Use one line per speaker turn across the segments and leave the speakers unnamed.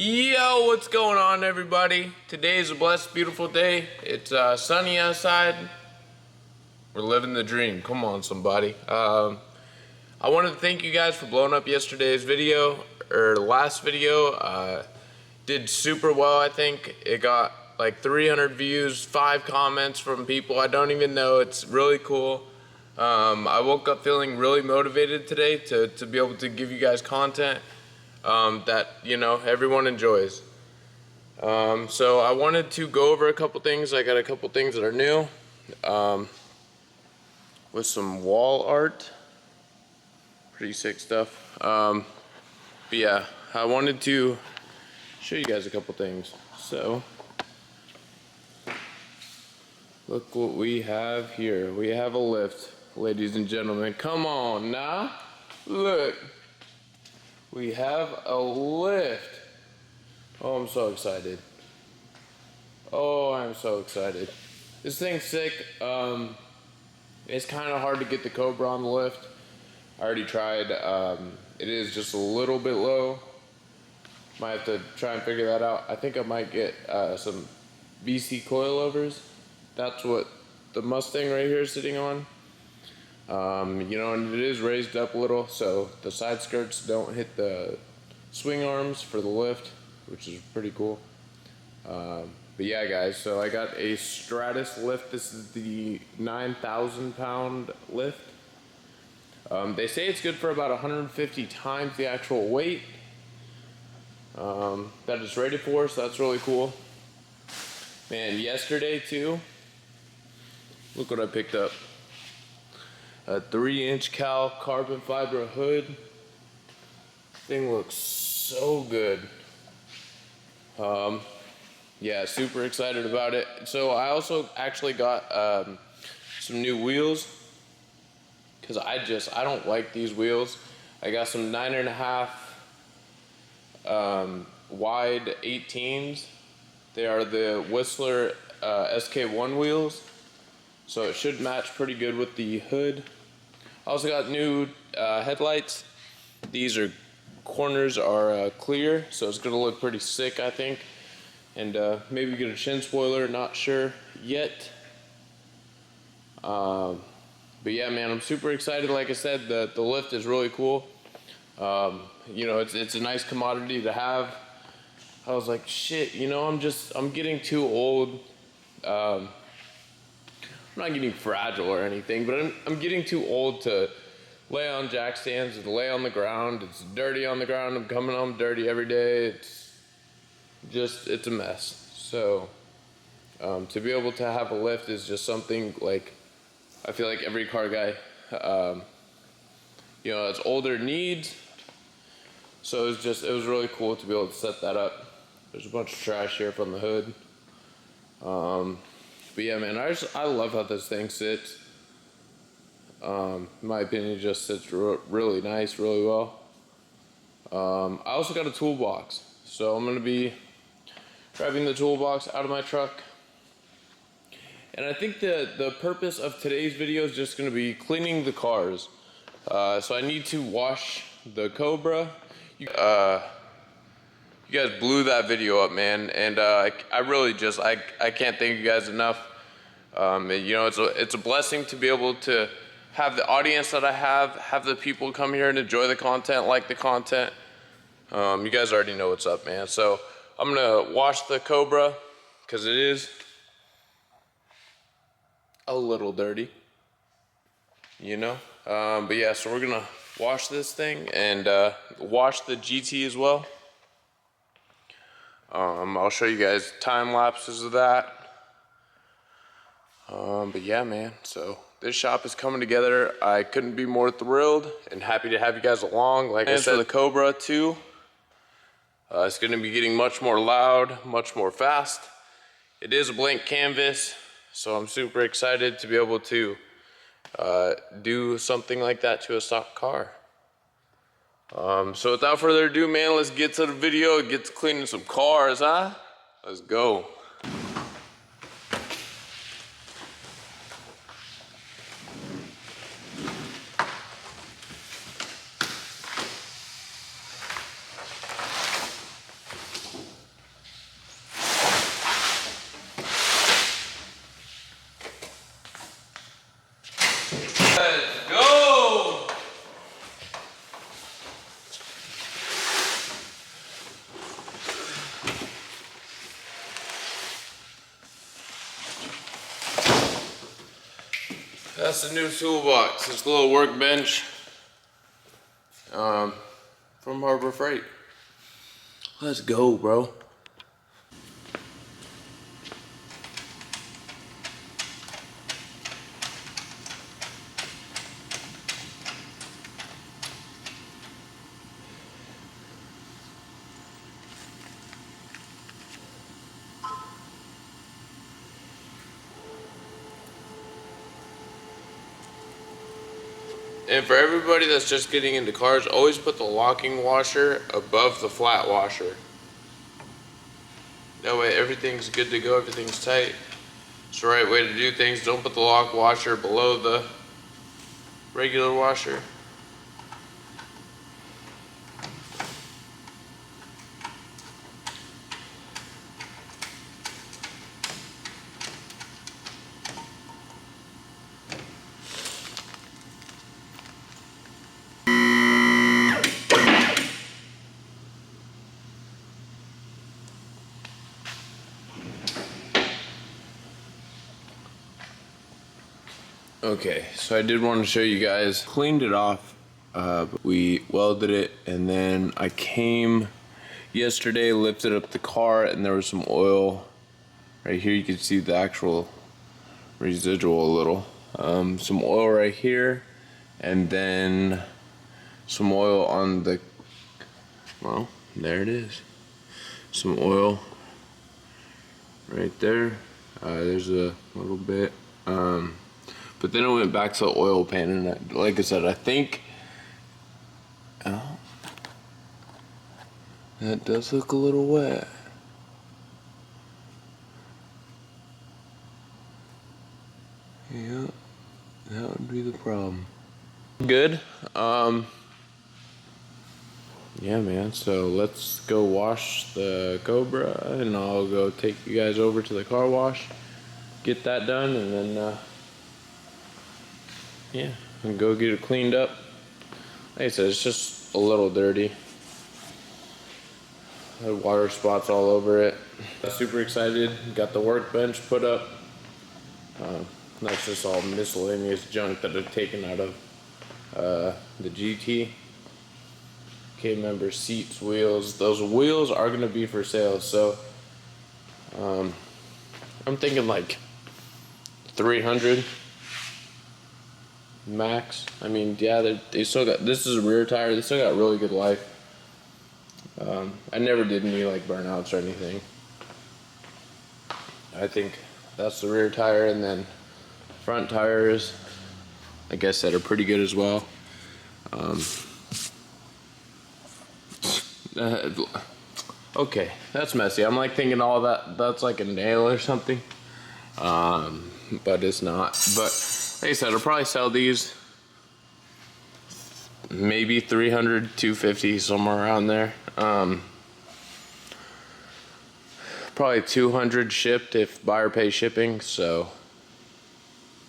Yo, what's going on, everybody? Today is a blessed, beautiful day. It's sunny outside. We're living the dream. Come on, somebody. I wanted to thank you guys for blowing up yesterday's video, or last video. Did super well, I think. It got like 300 views, 5 comments from people I don't even know. It's really cool. I woke up feeling really motivated today to be able to give you guys content that, you know, everyone enjoys. So I wanted to go over a couple things. I got a couple things that are new with some wall art. Pretty sick stuff. But yeah, I wanted to show you guys a couple things. So look what we have here. We have a lift, ladies and gentlemen. Come on now. Look. We have a lift. Oh, I'm so excited. Oh, I'm so excited. This thing's sick. It's kind of hard to get the COBRA on the lift. I already tried. It is just a little bit low. Might have to try and figure that out. I think I might get some BC coilovers. That's what the Mustang right here is sitting on. You know, and it is raised up a little, so the side skirts don't hit the swing arms for the lift, which is pretty cool. But yeah, guys, so I got a Stratus lift. This is the 9,000 pound lift. They say it's good for about 150 times the actual weight that it's rated for, so that's really cool. Man, yesterday too, look what I picked up. A 3-inch cal carbon fiber hood. Thing looks so good. Yeah, super excited about it. So I also actually got some new wheels, because I don't like these wheels. I got some 9.5 wide 18s. They are the Whistler SK1 wheels, so it should match pretty good with the hood. I also got new headlights. These corners are clear, so it's gonna look pretty sick, I think. And maybe get a chin spoiler, not sure yet. But yeah, man, I'm super excited. Like I said, the lift is really cool. You know, it's a nice commodity to have. I was like, shit, you know, I'm getting too old. I'm not getting fragile or anything, but I'm getting too old to lay on jack stands and lay on the ground. It's dirty on the ground. I'm coming home dirty every day. It's a mess. So to be able to have a lift is just something, like, I feel like every car guy, you know, that's older needs. So it was really cool to be able to set that up. There's a bunch of trash here from the hood. But yeah, man, I love how this thing sits. In my opinion, it just sits really nice, really well. I also got a toolbox, so I'm gonna be grabbing the toolbox out of my truck. And I think the purpose of today's video is just gonna be cleaning the cars. So I need to wash the COBRA. You guys blew that video up, man, and I really just I can't thank you guys enough. You know, it's a blessing to be able to have the audience that I have the people come here and enjoy the content, like the content. You guys already know what's up, man. So I'm gonna wash the COBRA because it is a little dirty, you know. But yeah, so we're gonna wash this thing and wash the GT as well. I'll show you guys time lapses of that. But yeah, man, so this shop is coming together. I couldn't be more thrilled and happy to have you guys along. Like I said, the COBRA too. It's gonna be getting much more loud, much more fast. It is a blank canvas, so I'm super excited to be able to do something like that to a stock car. So without further ado, man, let's get to the video, get to cleaning some cars, huh? Let's go. That's the new toolbox. It's a little workbench from Harbor Freight. Let's go, bro. And for everybody that's just getting into cars, always put the locking washer above the flat washer. That way everything's good to go, everything's tight. It's the right way to do things. Don't put the lock washer below the regular washer. Okay, so I did want to show you guys. Cleaned it off. We welded it, and then I came yesterday, lifted up the car, and there was some oil. Right here, you can see the actual residual a little. Some oil right here, and then some oil on the, well, there it is. Some oil right there. There's a little bit. But then I went back to the oil pan, and like I said, I think, oh, that does look a little wet. Yeah, that would be the problem. Good. Yeah, man, so let's go wash the Cobra, and I'll go take you guys over to the car wash, get that done, and then, yeah, and go get it cleaned up. Like I said, it's just a little dirty. Had water spots all over it. I'm super excited. Got the workbench put up. That's just all miscellaneous junk that I've taken out of the GT. Okay, member seats, wheels. Those wheels are gonna be for sale. So I'm thinking like 300 max. I mean, yeah, they still got, this is a rear tire, they still got really good life. I never did any like burnouts or anything. I think that's the rear tire, and then front tires, like I said, are pretty good as well. Okay, that's messy. I'm like thinking all that's like a nail or something, but it's not. But like I said, I'll probably sell these maybe 300, 250, somewhere around there. Probably 200 shipped if buyer pays shipping. So,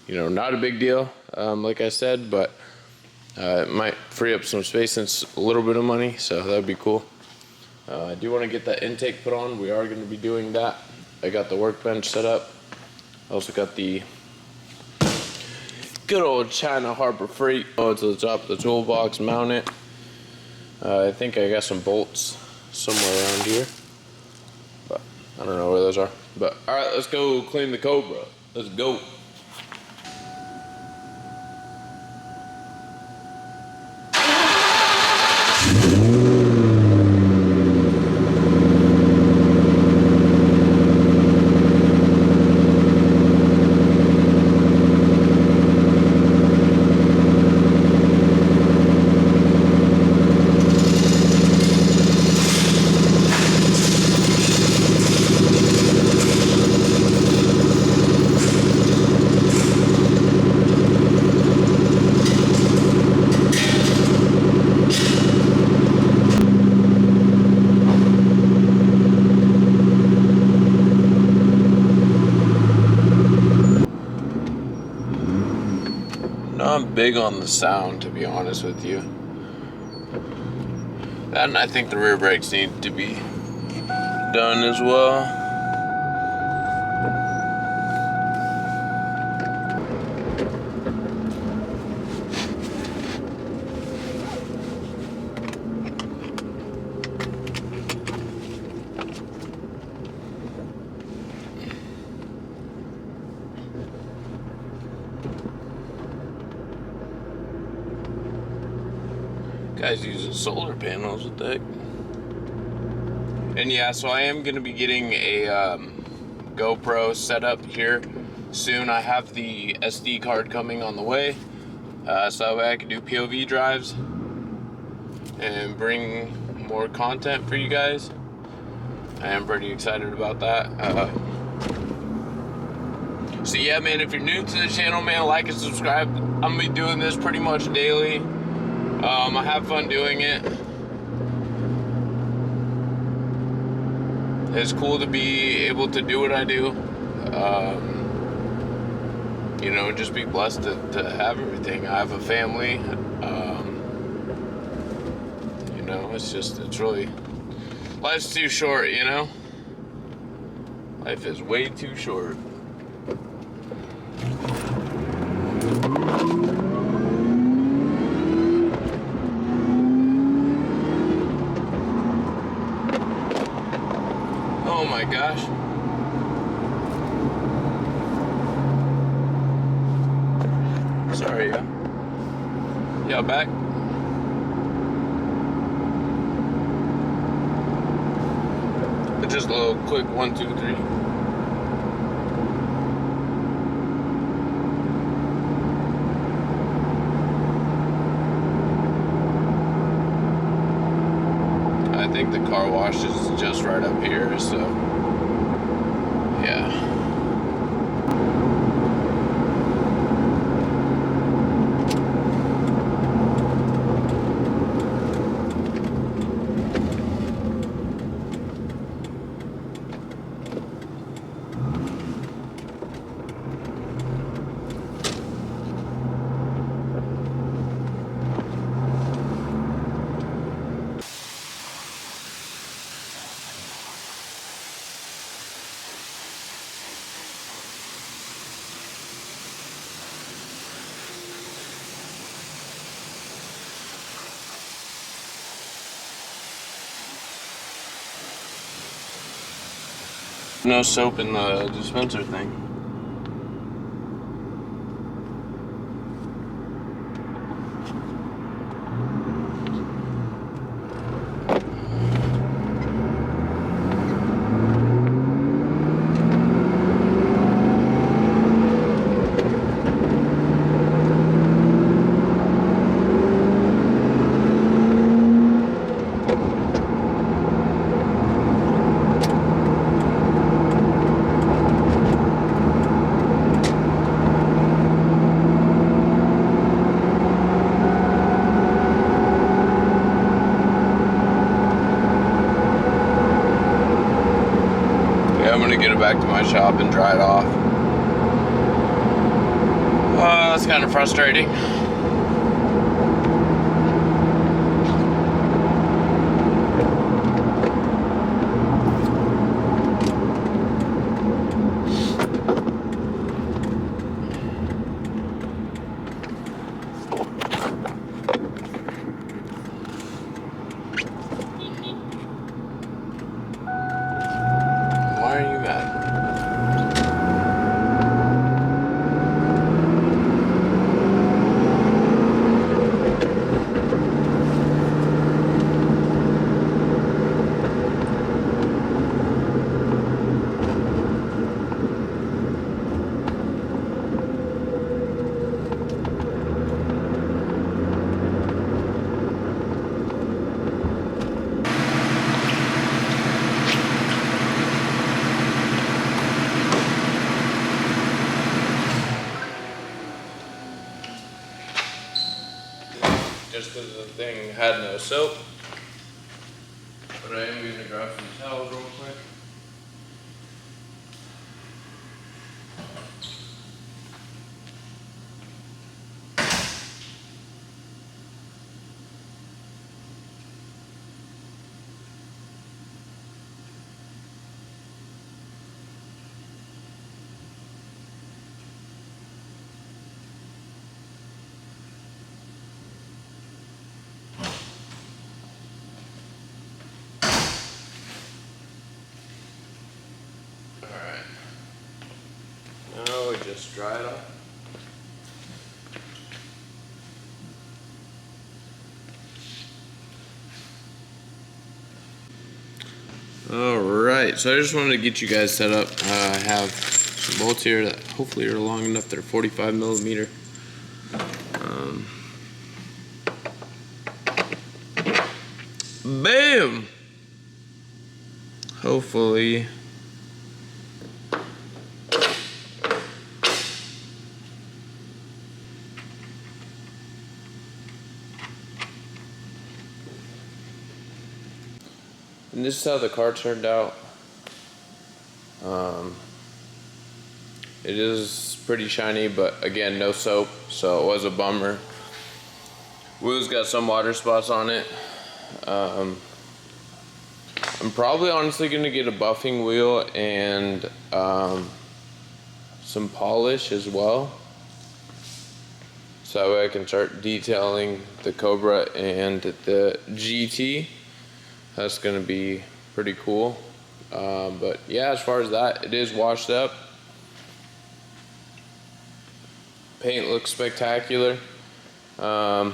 you know, not a big deal, like I said, but it might free up some space and a little bit of money, so that would be cool. I do want to get that intake put on. We are going to be doing that. I got the workbench set up. I also got the good old China Harbor Freight. Go to the top of the toolbox, mount it. I think I got some bolts somewhere around here, but I don't know where those are. But all right, let's go clean the Cobra. Let's go. I'm big on the sound, to be honest with you. And I think the rear brakes need to be done as well. Guy's using solar panels, what the heck? And yeah, so I am going to be getting a GoPro set up here soon. I have the SD card coming on the way, so that way I can do POV drives and bring more content for you guys. I am pretty excited about that. So yeah, man, if you're new to the channel, man, like and subscribe. I'm gonna be doing this pretty much daily. I have fun doing it. It's cool to be able to do what I do. You know, just be blessed to have everything. I have a family. You know, it's really, life's too short, you know? Life is way too short. Oh my gosh. Sorry, y'all back? Just a little quick 1, 2, 3. I think the car wash is just right up here, so yeah. No soap in the dispenser thing. I'm gonna get it back to my shop and dry it off. That's kind of frustrating. Why are you mad? Just because the thing had no soap. But I am going to grab some towels real quick. Now we just dry it off. Alright, so I just wanted to get you guys set up. I have some bolts here that hopefully are long enough. They're 45 millimeter. Bam! Hopefully. And this is how the car turned out. It is pretty shiny, but again, no soap, so it was a bummer. Wheels got some water spots on it. I'm probably honestly gonna get a buffing wheel and some polish as well, so that way I can start detailing the Cobra and the GT. That's gonna be pretty cool. But yeah, as far as that, it is washed up. Paint looks spectacular. Yeah,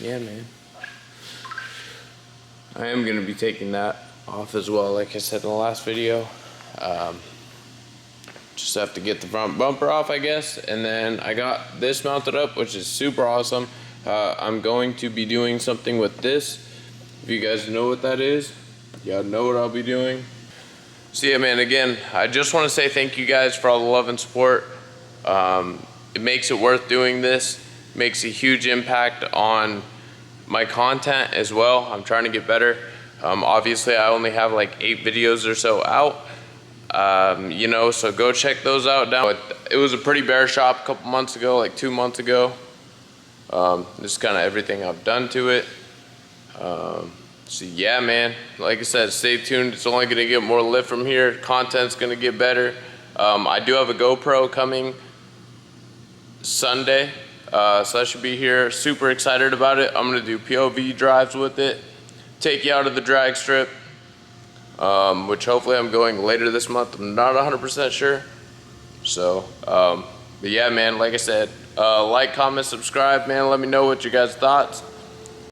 man. I am gonna be taking that off as well, like I said in the last video. Just have to get the front bumper off, I guess. And then I got this mounted up, which is super awesome. I'm going to be doing something with this. If you guys know what that is, y'all know what I'll be doing. So yeah, man, again, I just want to say thank you guys for all the love and support. It makes it worth doing this. Makes a huge impact on my content as well. I'm trying to get better. Obviously, I only have like 8 videos or so out. You know, so go check those out now. It was a pretty bare shop a couple months ago, like 2 months ago. This is kind of everything I've done to it. So yeah, man, like I said, stay tuned. It's only gonna get more lit from here. Content's gonna get better. I do have a GoPro coming Sunday, so that should be here. Super excited about it. I'm gonna do POV drives with it, take you out of the drag strip, which hopefully I'm going later this month. I'm not 100% sure. So, but yeah, man, like I said, like, comment, subscribe, man. Let me know what you guys thoughts.